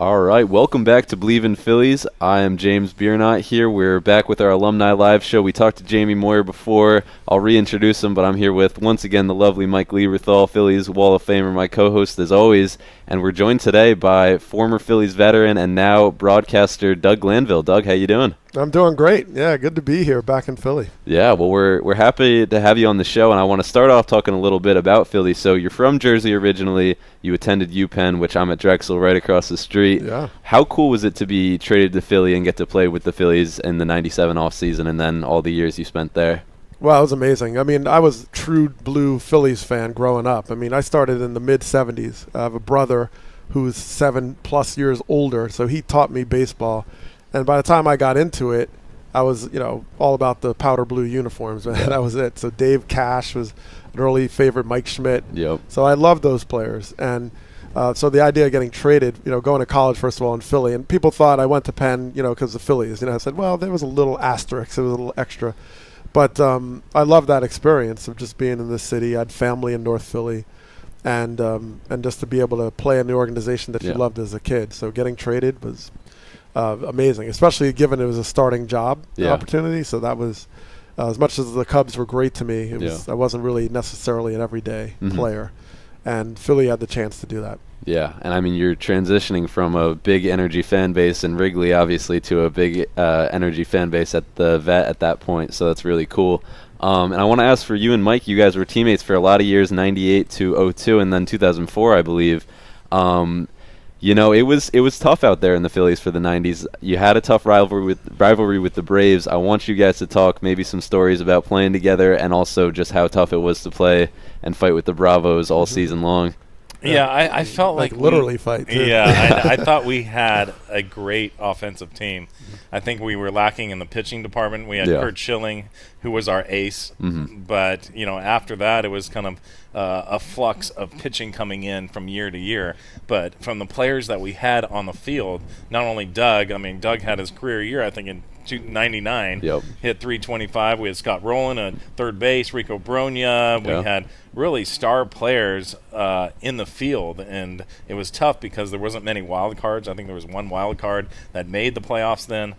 All right, welcome back to Bleav in Phillies. I am James Biernot here. We're back with our Alumni Live Show. We talked to Jamie Moyer before. I'll reintroduce him, but I'm here with, once again, the lovely Mike Lieberthal, Phillies Wall of Famer, my co-host as always. And we're joined today by former Phillies veteran and now broadcaster Doug Glanville. Doug, how you doing? I'm doing great. Yeah, good to be here back in Philly. Yeah, well, we're happy to have you on the show, and I want to start off talking a little bit about Philly. So you're from Jersey originally. You attended UPenn, which I'm at Drexel right across the street. Yeah. How cool was it to be traded to Philly and get to play with the Phillies in the 97 offseason and then all the years you spent there? Well, it was amazing. I mean, I was a true blue Phillies fan growing up. I mean, I started in the mid-'70s. I have a brother who's 7+ years older, so he taught me baseball. And by the time I got into it, I was, all about the powder blue uniforms, man. That was it. So Dave Cash was an early favorite, Mike Schmidt. Yep. So I loved those players. And so the idea of getting traded, going to college, first of all, in Philly, and people thought I went to Penn, because of the Phillies. I said, well, there was a little asterisk. It was a little extra. But I loved that experience of just being in the city. I had family in North Philly. And just to be able to play in the organization that you loved as a kid. So getting traded was amazing, especially given it was a starting job opportunity. So that was, as much as the Cubs were great to me, I wasn't really necessarily an everyday player. And Philly had the chance to do that. Yeah, and I mean, you're transitioning from a big energy fan base in Wrigley, obviously, to a big energy fan base at the Vet at that point. So that's really cool. And I want to ask for you and Mike, you guys were teammates for a lot of years, 98 to 02, and then 2004, I believe. It was tough out there in the Phillies for the 90s. You had a tough rivalry with the Braves. I want you guys to talk maybe some stories about playing together and also just how tough it was to play and fight with the Bravos all season long. Yeah, I felt like literally fight too. Yeah, I thought we had a great offensive team. I think we were lacking in the pitching department. We had Kurt Schilling, who was our ace, but after that it was kind of a flux of pitching coming in from year to year. But from the players that we had on the field, not only Doug. I mean, Doug had his career year, I think, in 99, hit 325. We had Scott Rowland at third base, Rico Brogna. We had really star players in the field, and it was tough because there wasn't many wild cards. I think there was one wild card that made the playoffs then.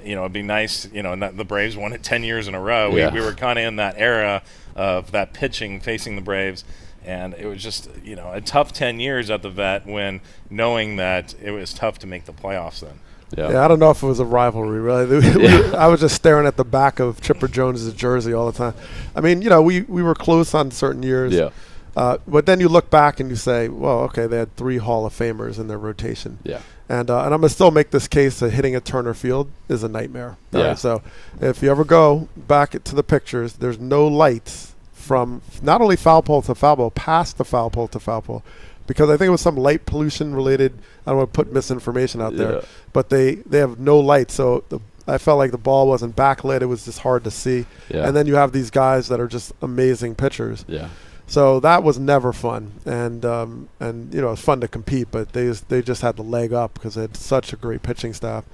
It'd be nice, the Braves won it 10 years in a row. We were kind of in that era of that pitching facing the Braves. And it was just, a tough 10 years at the Vet when knowing that it was tough to make the playoffs then. Yeah, I don't know if it was a rivalry, really. I was just staring at the back of Chipper Jones's jersey all the time. I mean, we were close on certain years. Yeah. But then you look back and you say, well, okay, they had 3 Hall of Famers in their rotation. Yeah. And I'm going to still make this case that hitting at Turner Field is a nightmare. Yeah. Right? So if you ever go back to the pictures, there's no lights from not only foul pole to foul pole, past the foul pole to foul pole. Because I think it was some light pollution related. I don't want to put misinformation out there, but they have no light. So I felt like the ball wasn't backlit. It was just hard to see. Yeah. And then you have these guys that are just amazing pitchers. Yeah. So that was never fun. And it was fun to compete, but they just had the leg up because they had such a great pitching staff.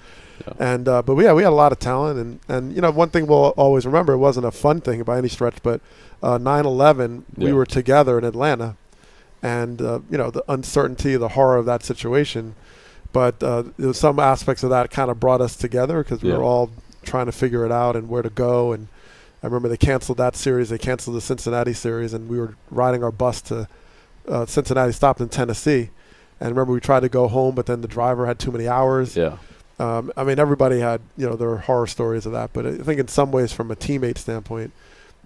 Yeah. And but we had a lot of talent. And one thing we'll always remember, it wasn't a fun thing by any stretch, but 9/11, we were together in Atlanta. And, the uncertainty, the horror of that situation. But there was some aspects of that kind of brought us together because we were all trying to figure it out and where to go. And I remember they canceled that series. They canceled the Cincinnati series. And we were riding our bus to Cincinnati, stopped in Tennessee. And remember, we tried to go home, but then the driver had too many hours. Yeah. I mean, everybody had, their horror stories of that. But I think in some ways, from a teammate standpoint,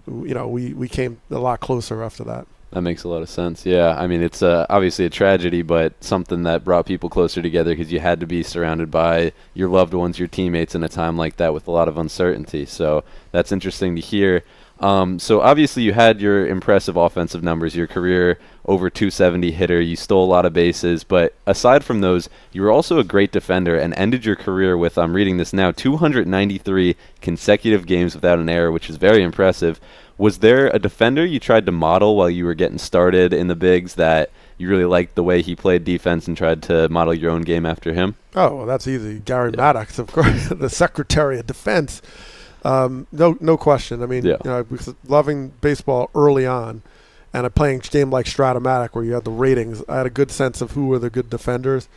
we came a lot closer after that. That makes a lot of sense. Yeah, I mean, it's obviously a tragedy, but something that brought people closer together because you had to be surrounded by your loved ones, your teammates in a time like that with a lot of uncertainty. So that's interesting to hear. So obviously you had your impressive offensive numbers, your career over 270 hitter, you stole a lot of bases, but aside from those, you were also a great defender and ended your career with, I'm reading this now, 293 consecutive games without an error, which is very impressive. Was there a defender you tried to model while you were getting started in the bigs that you really liked the way he played defense and tried to model your own game after him? Oh, well, that's easy. Gary Maddox, of course, the Secretary of Defense. No question. I mean, because loving baseball early on, and playing a game like Stratomatic where you had the ratings, I had a good sense of who were the good defenders.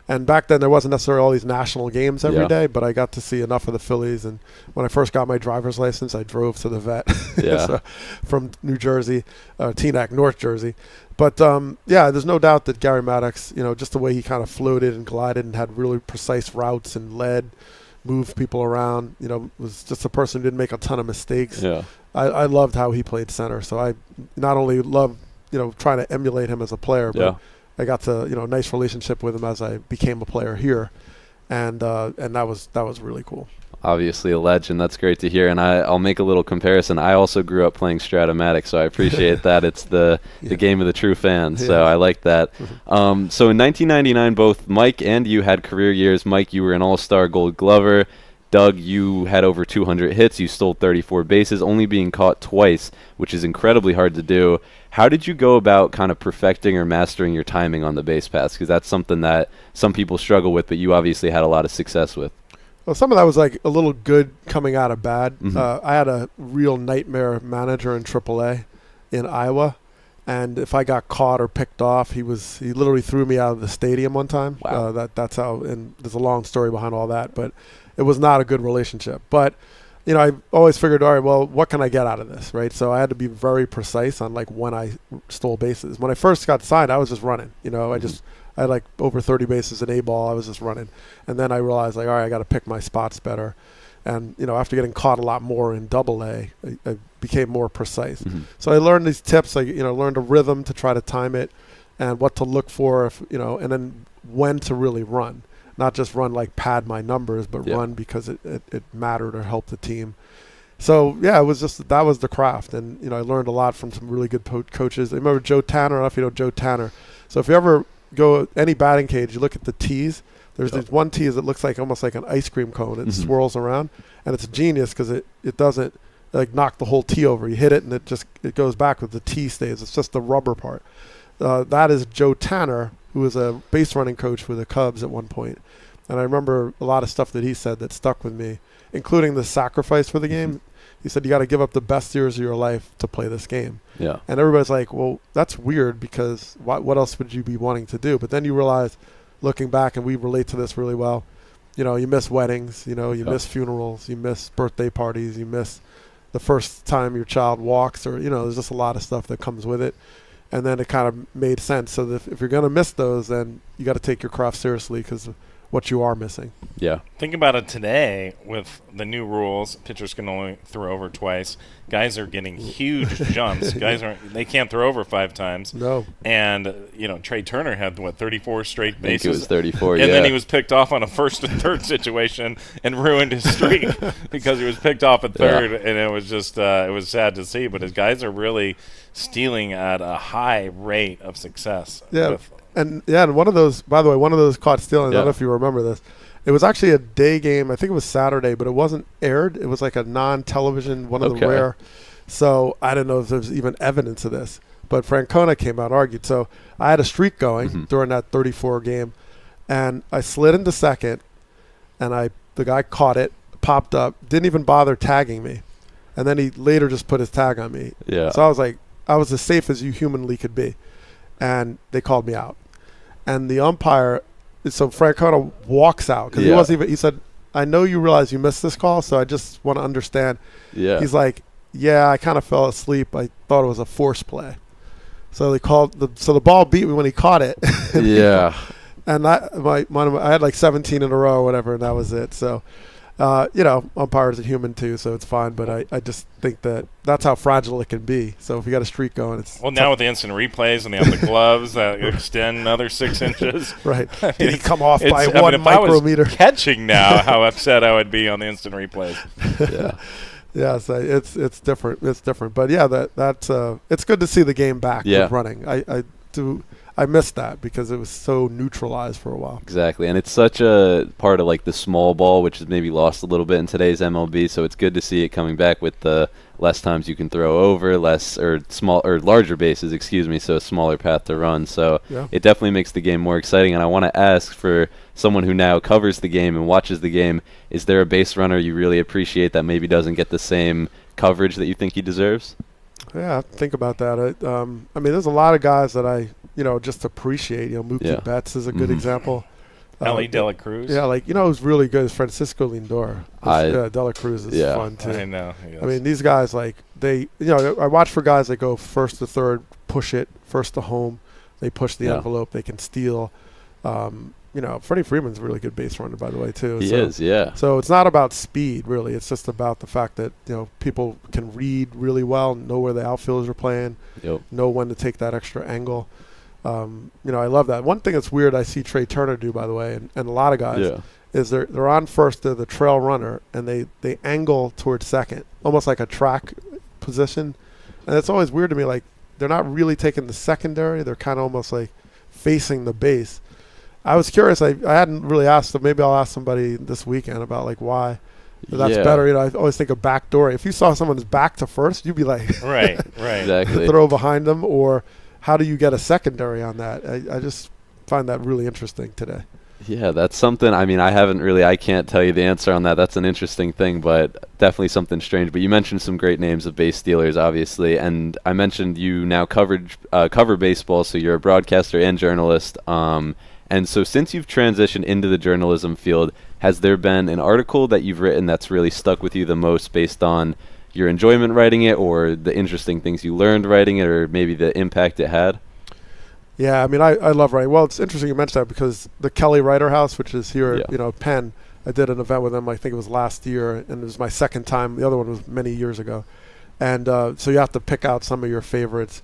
And back then there wasn't necessarily all these national games every day, but I got to see enough of the Phillies. And when I first got my driver's license, I drove to the vet so, from New Jersey, Teaneck, North Jersey. But there's no doubt that Gary Maddox, just the way he kind of floated and glided and had really precise routes and moved people around, was just a person who didn't make a ton of mistakes. Yeah. I loved how he played center. So I not only loved, trying to emulate him as a player, but I got to, a nice relationship with him as I became a player here. And that was really cool. Obviously a legend. That's great to hear. And I'll make a little comparison. I also grew up playing Stratomatic, so I appreciate that. It's the game of the true fan, so I like that. So in 1999, both Mike and you had career years. Mike, you were an all-star Gold Glover. Doug, you had over 200 hits. You stole 34 bases, only being caught twice, which is incredibly hard to do. How did you go about kind of perfecting or mastering your timing on the base paths? Because that's something that some people struggle with, but you obviously had a lot of success with. Well, some of that was like a little good coming out of bad. I had a real nightmare manager in AAA in Iowa, and if I got caught or picked off, he literally threw me out of the stadium one time. Wow. That's how, and there's a long story behind all that, but it was not a good relationship. But I always figured, all right, well, what can I get out of this, right? So I had to be very precise on like when I stole bases. When I first got signed, I was just running. I had like over 30 bases in A-ball. I was just running. And then I realized, like, all right, I got to pick my spots better. And, after getting caught a lot more in AA, I became more precise. So I learned these tips. I, learned a rhythm to try to time it and what to look for, and then when to really run. Not just run like pad my numbers, but run because it mattered or helped the team. So, it was just that was the craft. And, I learned a lot from some really good coaches. I remember Joe Tanner. I don't know if you know Joe Tanner. So if you ever go any batting cage, you look at the tees. There's this one tee that looks like almost like an ice cream cone. It swirls around, and it's a genius because it doesn't like knock the whole tee over. You hit it, and it goes back with the tee stays. It's just the rubber part. That is Joe Tanner, who was a base running coach for the Cubs at one point. And I remember a lot of stuff that he said that stuck with me, including the sacrifice for the game. He said, you got to give up the best years of your life to play this game. Yeah. And everybody's like, well, that's weird because what else would you be wanting to do? But then you realize, looking back, and we relate to this really well, you miss weddings, you miss funerals, you miss birthday parties, you miss the first time your child walks, or, there's just a lot of stuff that comes with it. And then it kind of made sense. So that if you're going to miss those, then you got to take your craft seriously because what you are missing. Yeah. Think about it today with the new rules. Pitchers can only throw over twice. Guys are getting huge jumps. Guys they can't throw over 5 times. No. And Trey Turner had 34 straight bases. I think it was 34. And then he was picked off on a first and third situation and ruined his streak because he was picked off at third, and it was just it was sad to see. But his guys are really stealing at a high rate of success. Yeah. And one of those, by the way, caught stealing, I don't know if you remember this. It was actually a day game. I think it was Saturday, but it wasn't aired. It was like a non-television, one of the rare. So I didn't know if there was even evidence of this. But Francona came out and argued. So I had a streak going during that 34 game, and I slid into second, and the guy caught it, popped up, didn't even bother tagging me. And then he later just put his tag on me. Yeah. So I was like, I was as safe as you humanly could be. And they called me out. And the umpire, so Francona walks out because he wasn't even. He said, "I know you realize you missed this call, so I just want to understand." Yeah. He's like, "Yeah, I kind of fell asleep. I thought it was a force play." So they called the ball beat me when he caught it. Yeah. And I had like 17 in a row or whatever, and that was it. So, umpires are human too, so it's fine. But I just think that's how fragile it can be. So if you got a streak going, it's now with the instant replays and they have the gloves that extend another 6 inches. Right. Did he come off by 1 micrometer? If I was catching now, how upset I would be on the instant replays. Yeah. Yeah, so it's different. It's different. But yeah, that's it's good to see the game back with running. I missed that because it was so neutralized for a while. Exactly, and it's such a part of like the small ball, which is maybe lost a little bit in today's MLB. So it's good to see it coming back with the less times you can throw over, larger bases, so a smaller path to run. So it definitely makes the game more exciting. And I want to ask for someone who now covers the game and watches the game, is there a base runner you really appreciate that maybe doesn't get the same coverage that you think he deserves? Yeah, think about that. I mean, there's a lot of guys that I just appreciate. Mookie Betts is a good example. Ellie De La Cruz. Yeah, like, who's really good is Francisco Lindor. De La Cruz is fun too. I know. Yes. I mean, these guys, like, I watch for guys that go first to third, push it, first to home. They push the envelope. They can steal. Freddie Freeman's a really good base runner, by the way, too. He is, yeah. So it's not about speed, really. It's just about the fact that, people can read really well, know where the outfielders are playing, know when to take that extra angle. I love that. One thing that's weird I see Trey Turner do, by the way, and a lot of guys, is they're on first, they're the trail runner, and they angle towards second, almost like a track position. And it's always weird to me, like, they're not really taking the secondary. They're kind of almost like facing the base. I was curious. I hadn't really asked, so maybe I'll ask somebody this weekend about, like, why that's better. I always think of backdoor. If you saw someone's back to first, you'd be like, right, exactly, throw behind them, or how do you get a secondary on that? I just find that really interesting today. Yeah, that's something. I mean, I can't tell you the answer on that. That's an interesting thing, but definitely something strange. But you mentioned some great names of base stealers, obviously, and I mentioned you now cover baseball, so you're a broadcaster and journalist. And so since you've transitioned into the journalism field, has there been an article that you've written that's really stuck with you the most based on your enjoyment writing it, or the interesting things you learned writing it, or maybe the impact it had? Yeah, I mean, I love writing. Well, it's interesting you mentioned that because the Kelly Writer House, which is here, Penn, I did an event with them, I think it was last year, and it was my second time. The other one was many years ago. And so you have to pick out some of your favorites.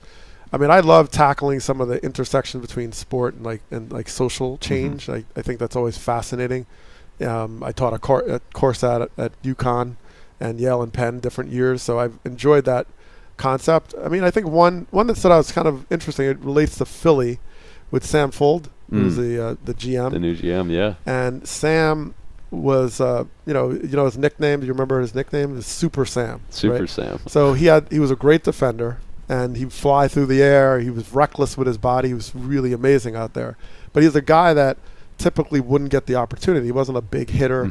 I mean, I love tackling some of the intersection between sport and social change. Mm-hmm. I think that's always fascinating. I taught a course at UConn and Yale and Penn different years, so I've enjoyed that concept. I mean, I think one that stood out was kind of interesting. It relates to Philly with Sam Fuld, who's the GM. The new GM, yeah. And Sam was, his nickname. Do you remember his nickname? It was Super Sam. Super right? Sam. So he was a great defender, and he'd fly through the air. He was reckless with his body. He was really amazing out there. But he's a guy that typically wouldn't get the opportunity. He wasn't a big hitter,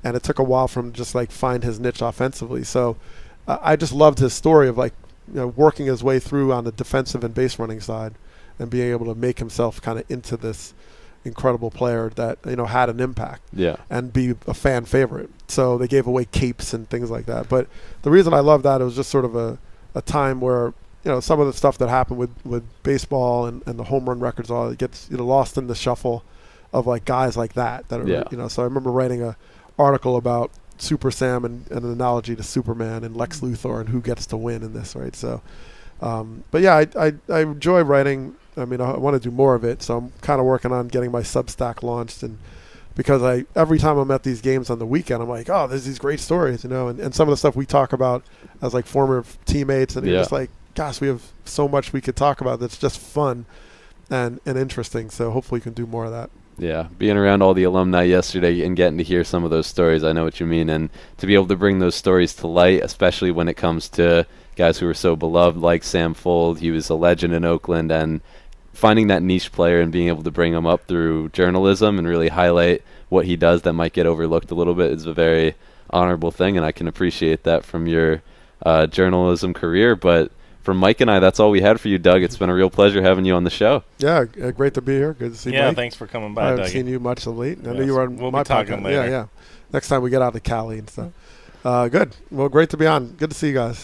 and it took a while for him to just like find his niche offensively. So I just loved his story of working his way through on the defensive and base running side, and being able to make himself kind of into this incredible player that had an impact, and be a fan favorite. So they gave away capes and things like that. But the reason I love that, it was just sort of a time where some of the stuff that happened with baseball and the home run records, all it gets lost in the shuffle of like guys like that are So I remember writing a article about Super Sam and an analogy to Superman and Lex Luthor and who gets to win in this, right? So, but yeah, I enjoy writing. I mean, I want to do more of it, so I'm kind of working on getting my Substack launched, and because every time I'm at these games on the weekend, I'm like, oh, there's these great stories, and some of the stuff we talk about as like former teammates, and you're just like, gosh, we have so much we could talk about that's just fun and interesting. So hopefully we can do more of that. Yeah, being around all the alumni yesterday and getting to hear some of those stories, I know what you mean. And to be able to bring those stories to light, especially when it comes to guys who are so beloved like Sam Fuld, he was a legend in Oakland, and finding that niche player and being able to bring him up through journalism and really highlight what he does that might get overlooked a little bit is a very honorable thing, and I can appreciate that from your journalism career. But from Mike and I, that's all we had for you, Doug. It's been a real pleasure having you on the show. Yeah, great to be here. Good to see you, Mike. Thanks for coming by, I haven't Dougie. seen you much of late. I know you were on we'll my be talking podcast. later. Yeah. Next time we get out to Cali and stuff. Good. Well, great to be on. Good to see you guys.